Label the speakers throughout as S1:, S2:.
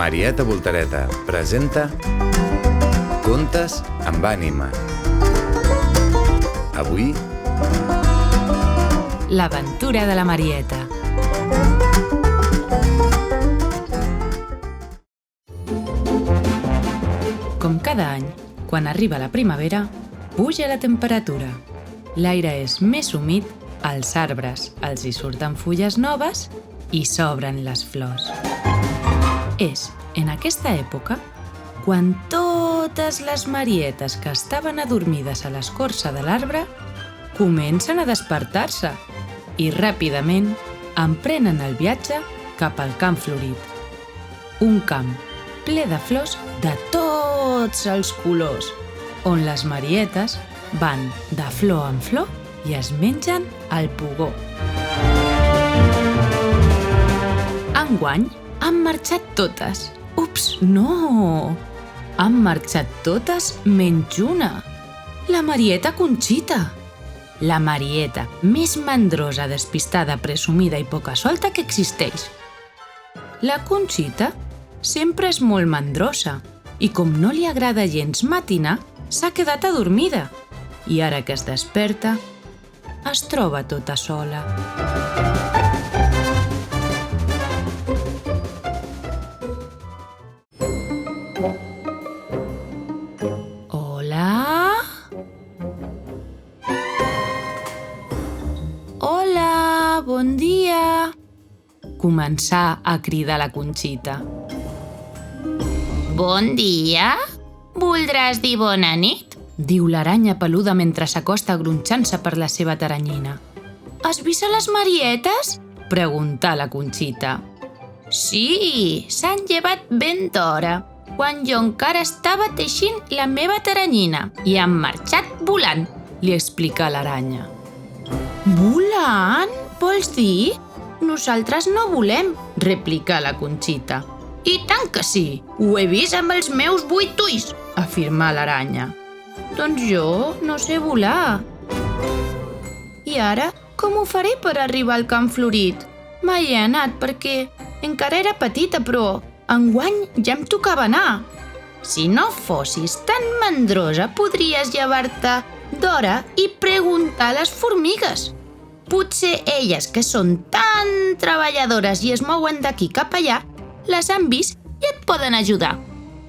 S1: Marieta Voltareta presenta Contes amb ànima. Avui,
S2: l'aventura de la Marieta. Com cada any, quan arriba la primavera, puja la temperatura. L'aire és més humit, als arbres els hi surten fulles noves i s'obren les flors. És en aquesta època quan totes les marietes que estaven adormides a l'escorça de l'arbre comencen a despertar-se i ràpidament emprenen el viatge cap al camp florit. Un camp ple de flors de tots els colors, on les marietes van de flor en flor i es mengen el pugó. Enguany han marxat totes. Ups, no! Han marxat totes menys una. La Marieta Conxita. La Marieta més mandrosa, despistada, presumida i poca solta que existeix. La Conxita sempre és molt mandrosa i com no li agrada gens matinar, s'ha quedat adormida i ara que es desperta, es troba tota sola. Hola? Hola, bon dia! Començà a cridar la Conxita.
S3: Bon dia? Voldràs dir bona nit?
S2: Diu l'aranya peluda mentre s'acosta gronxant-se per la seva taranyina.
S3: Has vist a les marietes?
S2: Preguntà la Conxita.
S3: Sí, s'han llevat ben d'hora, quan jo encara estava teixint la meva taranyina i han marxat volant,
S2: li explicà l'aranya.
S3: Volant? Vols dir?
S2: Nosaltres no volem, replicà la Conxita.
S3: I tant que sí, ho he vist amb els meus 8 ulls,
S2: afirmà l'aranya. Doncs jo no sé volar. I ara, com ho faré per arribar al camp florit? Mai he anat perquè encara era petita, però enguany ja em tocava anar.
S3: Si no fossis tan mandrosa, podries llevar-te d'hora i preguntar a les formigues. Potser elles, que són tan treballadores i es mouen d'aquí cap allà, les han vist i et poden ajudar.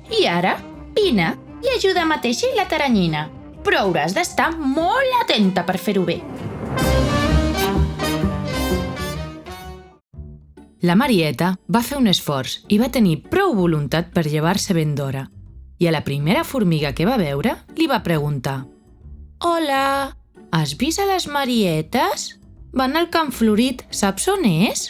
S3: I ara, vine i ajuda'm a teixir la taranyina. Però hauràs d'estar molt atenta per fer-ho bé.
S2: La Marieta va fer un esforç i va tenir prou voluntat per llevar-se ben d'hora. I a la primera formiga que va veure, li va preguntar: Hola, has vist a les marietes? Van al camp florit, saps on és?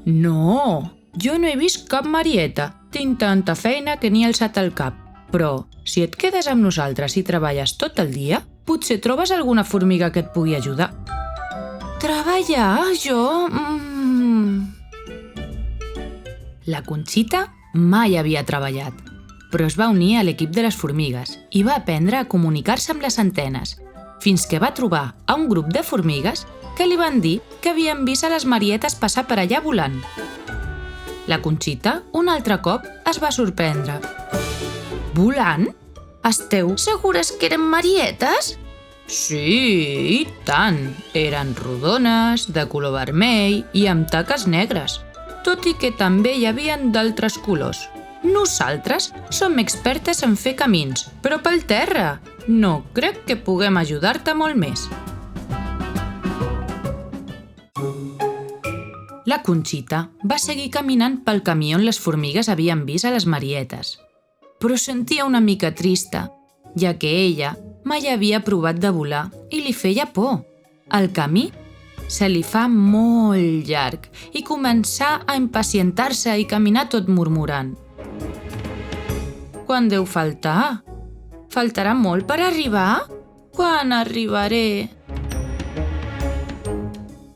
S2: No, jo no he vist cap marieta. Tinc tanta feina que n'hi he alçat el cap. Però, si et quedes amb nosaltres i treballes tot el dia, potser trobes alguna formiga que et pugui ajudar. Treballar, jo? La Conxita mai havia treballat, però es va unir a l'equip de les formigues i va aprendre a comunicar-se amb les antenes, fins que va trobar a un grup de formigues que li van dir que havien vist a les marietes passar per allà volant. La Conxita, un altre cop, es va sorprendre. Volant? Esteu segures que eren marietes? Sí, i tant! Eren rodones, de color vermell i amb taques negres, tot i que també hi havien d'altres colors. Nosaltres som expertes en fer camins, però pel terra. No crec que puguem ajudar-te molt més. La Conxita va seguir caminant pel camí on les formigues havien vist a les marietes, però sentia una mica trista, ja que ella mai havia provat de volar i li feia por. El camí se li fa molt llarg i començà a impacientar-se i caminar tot murmurant. Quan deu faltar? Faltarà molt per arribar? Quan arribaré?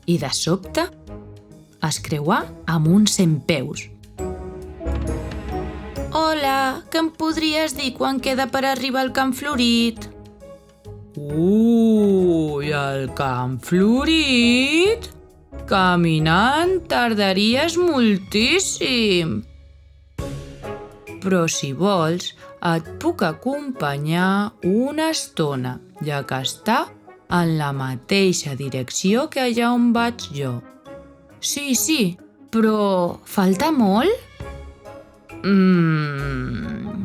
S2: I de sobte es creuà amb un centpeus. Hola, que em podries dir quan queda per arribar al camp florit? Ui, al camp florit? Caminant tardaries moltíssim. però si vols et puc acompanyar una estona, ja que està en la mateixa direcció que allà on vaig jo.
S3: Sí, però falta molt?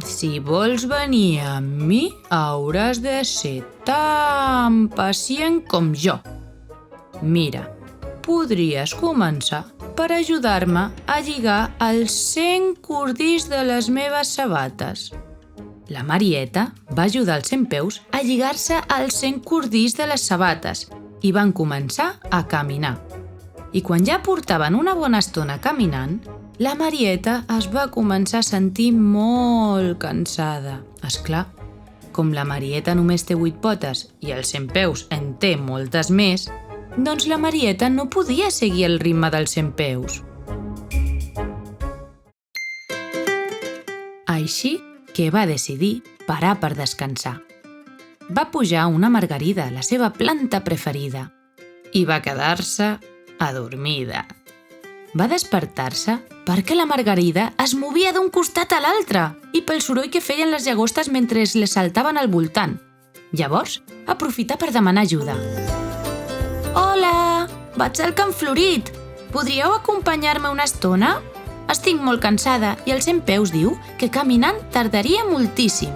S2: Si vols venir amb mi, hauràs de ser tan pacient com jo. Mira, podries començar per ajudar-me a lligar els 100 cordills de les meves sabates. La Marieta va ajudar els Centpeus a lligar-se els 100 cordills de les sabates i van començar a caminar. I quan ja portaven una bona estona caminant, la Marieta es va començar a sentir molt cansada. Esclar, com la Marieta només té 8 potes i els Centpeus en té moltes més, doncs la Marieta no podia seguir el ritme dels Centpeus. Així que va decidir parar per descansar. Va pujar una margarida, la seva planta preferida, i va quedar-se adormida. Va despertar-se perquè la margarida es movia d'un costat a l'altre i pel soroll que feien les llagostes mentre les saltaven al voltant. Llavors, aprofità per demanar ajuda.
S3: Hola, vaig al Camp Florit. Podríeu acompanyar-me una estona? Estic molt cansada i el Centpeus diu que caminant tardaria moltíssim.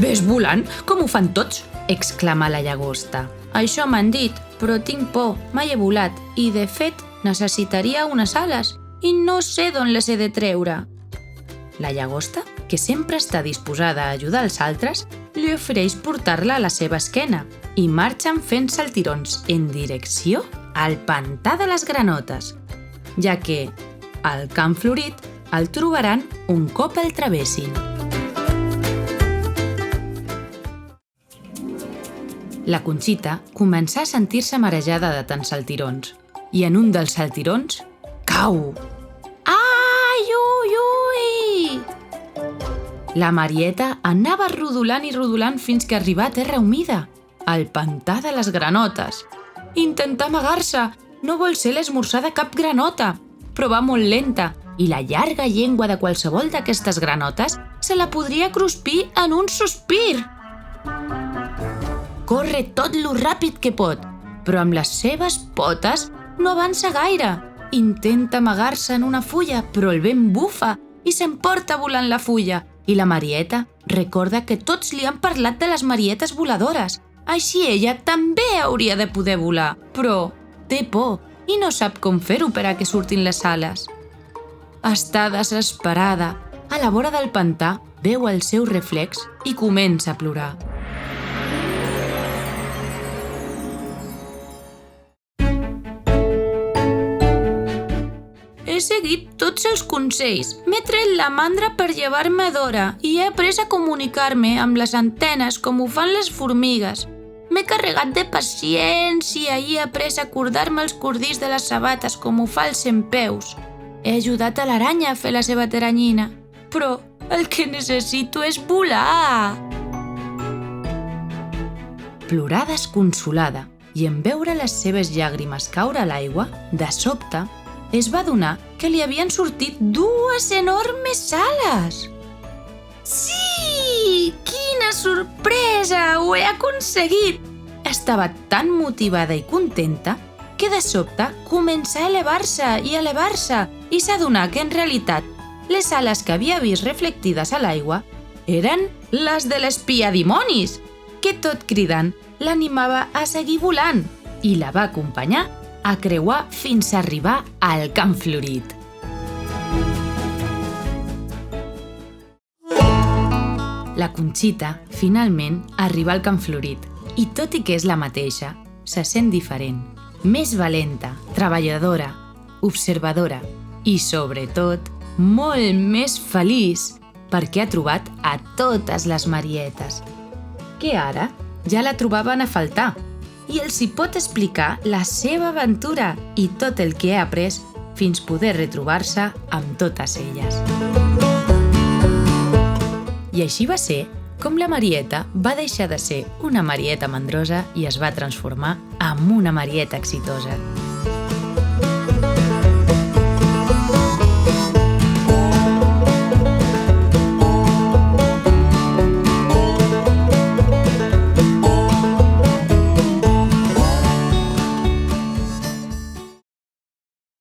S2: «Ves volant, com ho fan tots!», exclama la llagosta.
S3: Això m'han dit, però tinc por, mai he volat i, de fet, necessitaria unes ales i no sé d'on les he de treure.
S2: La llagosta, que sempre està disposada a ajudar els altres, li ofereix portar-la a la seva esquena i marxen fent saltirons en direcció al pantà de les Granotes, ja que al Camp Florit el trobaran un cop el travessin. La Conxita començà a sentir-se marejada de tants saltirons i en un dels saltirons cau.
S3: Ai, ui, ui!
S2: La Marieta anava rodolant i rodolant fins que arribà a terra humida, al pantà de les Granotes. Intentà amagar-se, no vol ser l'esmorzar de cap granota, però va molt lenta i la llarga llengua de qualsevol d'aquestes granotes se la podria cruspir en un sospir. Corre tot lo ràpid que pot, però amb les seves potes no avança gaire. Intenta amagar-se en una fulla, però el vent bufa i s'emporta volant la fulla. I la Marieta recorda que tots li han parlat de les marietes voladores. Així ella també hauria de poder volar, però té por i no sap com fer-ho per a que surtin les ales. Està desesperada. A la vora del pantà veu el seu reflex i comença a plorar.
S3: He seguit tots els consells, m'he tret la mandra per llevar-me d'hora i he après a comunicar-me amb les antenes com ho fan les formigues. M'he carregat de paciència i he après a cordar-me els cordills de les sabates com ho fa el Centpeus. He ajudat a l'aranya a fer la seva teranyina, però el que necessito és volar.
S2: Plorà desconsolada i en veure les seves llàgrimes caure a l'aigua, de sobte, es va adonar que li havien sortit 2 enormes ales.
S3: Sí! Quina sorpresa! Ho he aconseguit!
S2: Estava tan motivada i contenta que de sobte començà a elevar-se i s'adonà que en realitat les ales que havia vist reflectides a l'aigua eren les de l'espia dimonis, que tot cridant l'animava a seguir volant i la va acompanyar a creuar fins a arribar al Camp Florit. La Conxita, finalment, arriba al Camp Florit i, tot i que és la mateixa, se sent diferent, més valenta, treballadora, observadora i, sobretot, molt més feliç perquè ha trobat a totes les Marietes, que ara ja la trobaven a faltar i els hi pot explicar la seva aventura i tot el que ha après fins poder retrobar-se amb totes elles. I així va ser com la Marieta va deixar de ser una Marieta mandrosa i es va transformar en una Marieta exitosa.